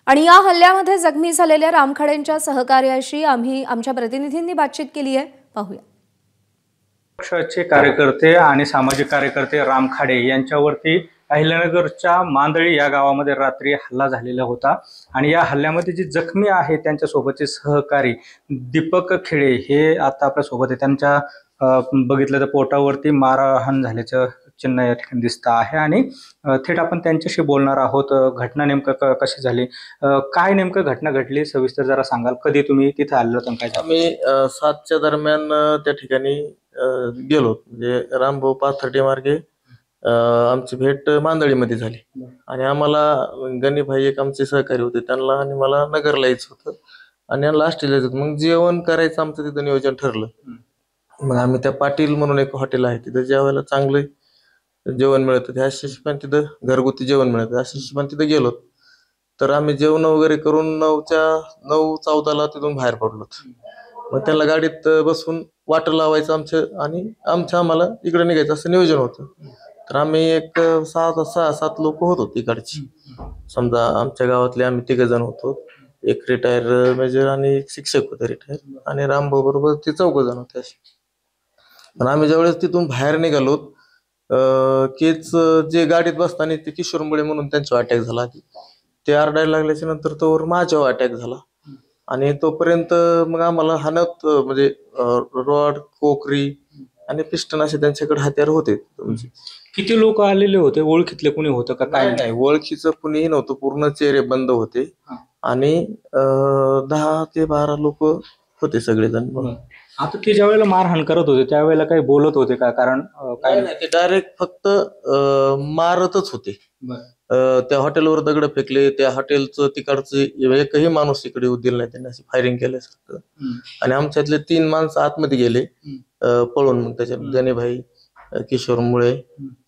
आणि या हल्ल्यामध्ये जखमी झालेल्या रामखाडेंच्या सहकार्याशी आमच्या प्रतिनिधींनी बातचीत केली आहे, पाहूया। पक्षाचे कार्यकर्ते आणि सामाजिक कार्यकर्ते रामखाडे यांच्यावरती अहिल्यानगरच्या मांदळी या गावामध्ये रात्री हल्ला झालेला होता आणि या हल्ल्यामध्ये जे जखमी आहे त्यांच्यासोबतचे सहकारी दीपक खेळे हे आता आपल्या सोबत आहे। त्यांच्या बघितलं तर पोटावरती मारहाण झाल्याचं चिन्ह या ठिकाणी दिसतं आहे आणि थेट आपण त्यांच्याशी बोलणार आहोत। घटना नेमकं कशी झाली, काय नेमकं घटना घडली, सविस्तर जरा सांगाल? कधी तुम्ही तिथे आले होते? काय आम्ही 7च्या दरम्यान त्या ठिकाणी गेलो, म्हणजे रामभाऊ पाथर्डी मार्गे आमची भेट मांदळीमध्ये झाली आणि आम्हाला गणेशभाई एक आमचे सहकारी होते, त्यांना आणि मला नगरला यायचं होतं आणि यांना आष्टीला यायचं होतं। मग जेवण करायचं आमचं तिथं नियोजन ठरलं। मग आम्ही त्या पाटील म्हणून एक हॉटेल आहे तिथं जेवायला चांगलं जेवण मिळतं, त्या हिशोबाने तिथं घरगुती जेवण मिळतं, अशा हिशोबाने तिथं गेलो। तर आम्ही जेवण वगैरे करून 9:14ला तिथून बाहेर पडलो। मग त्याला गाडीत बसून वाटर लावायचं आमचं आणि आम्हाला इकडे निघायचं असं नियोजन होतं। तर आम्ही एक 6-7 लोक होतो तिकडची। समजा आमच्या गावातले आम्ही 3 जण होतो, एक रिटायर मेजर आणि एक शिक्षक होते रिटायर, आणि रामभाऊ बरोबर ते 4 जण होते असे। पण आम्ही ज्यावेळेस तिथून बाहेर निघालो केच जे गाडीत बसताना ते किशोर मुळे म्हणून त्यांच्यावर अटॅक झाला। ते आरडायला लागल्याच्या नंतर तोवर माझ्यावर अटॅक झाला आणि तोपर्यंत मग आम्हाला हाणत म्हणजे रॉड, कोकरी आणि पिस्टन असे त्यांच्याकडे हत्यार होते। किती लोक आलेले होते? ओळखीतले कोणी होतं का? काय नाही, ओळखीचं कुणीही नव्हतं, पूर्ण चेहरे बंद होते आणि 10 ते 12 लोक होते सगळेजण। आता ते ज्या वेळेला मारहाण करत होते त्यावेळेला काही बोलत होते का? कारण काय नाही, ते डायरेक्ट फक्त मारतच होते। त्या हॉटेलवर दगड फेकले, त्या हॉटेलचं तिकडचं एकही माणूस इकडे येऊ दिला नाही, त्यांनी अशी फायरिंग केल्यासारखं। आणि आमच्यातले 3 माणसं आतमध्ये गेले पळून। मग त्याच्यात गणेशभाई, किशोर मुळे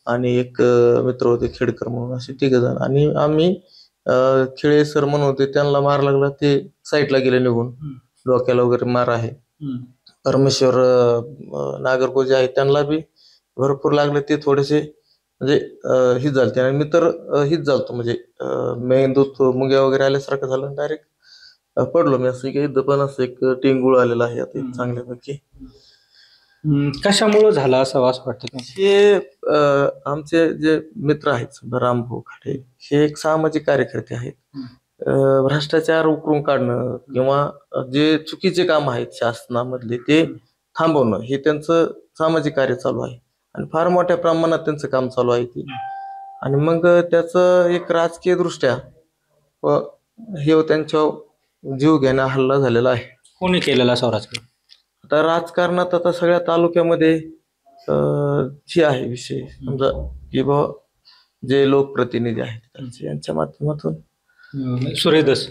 आणि एक मित्र होते खेडकर म्हणून, असे 3 जण। आणि आम्ही खेळे सर म्हणून होते, त्यांना मार लागला, ते साईडला गेले निघून, डोक्याला वगैरे मार आहे। परमेश्वर नागरगोजे आहे, त्यांना बी भरपूर लागले, ते थोडेसे म्हणजे हिच झालते आणि मी तर हिच झालतो, म्हणजे मेंदूत मुंग्या वगैरे आल्यासारखं झालं, डायरेक्ट पडलो मी। असं की इथं पण असं एक टिंगूळ आलेला आहे आता चांगल्यापैकी। कशामुळे झालं असं वाटतं? हे आमचे जे मित्र आहेत रामभाऊ खाडे, हे एक सामाजिक कार्यकर्ते आहेत। भ्रष्टाचार उकरून काढणं किंवा जे चुकीचे काम आहेत शासनामधले ते थांबवणं हे त्यांचं सामाजिक कार्य चालू आहे आणि फार मोठ्या प्रमाणात त्यांचं काम चालू आहे ते। आणि मग त्याचं एक राजकीय दृष्ट्या हे त्यांच्या जीव घेणा हल्ला झालेला आहे। कोणी केलेला स्वराज्य? आता राजकारणात आता सगळ्या तालुक्यामध्ये जी आहे विषय, समजा की बाबा जे लोकप्रतिनिधी आहेत यांच्या माध्यमातून सुरेश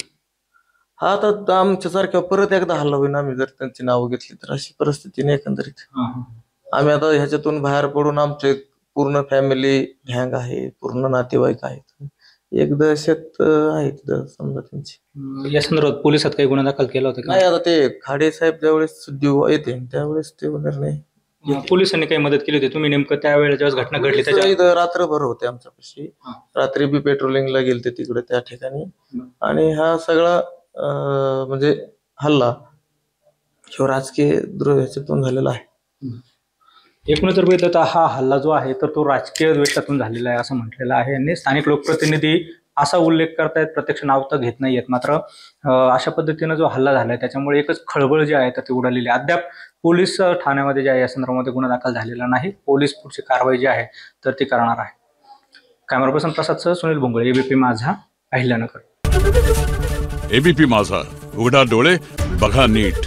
हा आता आमच्यासारख्या परत एकदा हल्ला होईल आम्ही जर त्यांची नावं घेतली तर, अशी परिस्थितीने एकंदरीत आम्ही आता ह्याच्यातून बाहेर पडून आमचे पूर्ण फॅमिली गँग आहे, पूर्ण नातेवाईक आहेत, एक दहशत आहे तिथं समजा त्यांची। या संदर्भात पोलिसात काही गुन्हा दाखल केला होता? नाही, आता ते खाडे साहेब ज्यावेळेस येते त्यावेळेस ते निर्णय पोलिसांनी काही मदत केली होती? तुम्ही नेमकं त्यावेळेला जेव्हा घटना घडली त्याच्या रात्रभर होते आमच्यापाशी, रात्री बी पेट्रोलिंगला गेलते तिकडे त्या ठिकाणी। आणि हा सगळा म्हणजे हल्ला राजकीय द्वेषातून झालेला आहे। एकूणच जर बघितलं तर हा हल्ला जो आहे तर तो राजकीय द्वेषातून झालेला आहे असं म्हटलेलं आहे। आणि स्थानिक लोकप्रतिनिधी असा उल्लेख करतायत, प्रत्यक्ष नाव तर घेत नाहीयेत, मात्र अशा पद्धतीनं जो हल्ला झालाय त्याच्यामुळे एकच खळबळ जी आहे तर ती उडालेली आहे। अद्याप पोलीस ठाण्यामध्ये जे आहे या संदर्भामध्ये गुन्हा दाखल झालेला नाही। पोलीस पुढची कारवाई जी आहे तर ती करणार आहे। कॅमेरा पर्सन प्रसादसह सुनील भोंगळे, एबीपी माझा, अहिल्यानगर। एबीपी माझा, उघडा डोळे बघा नीट।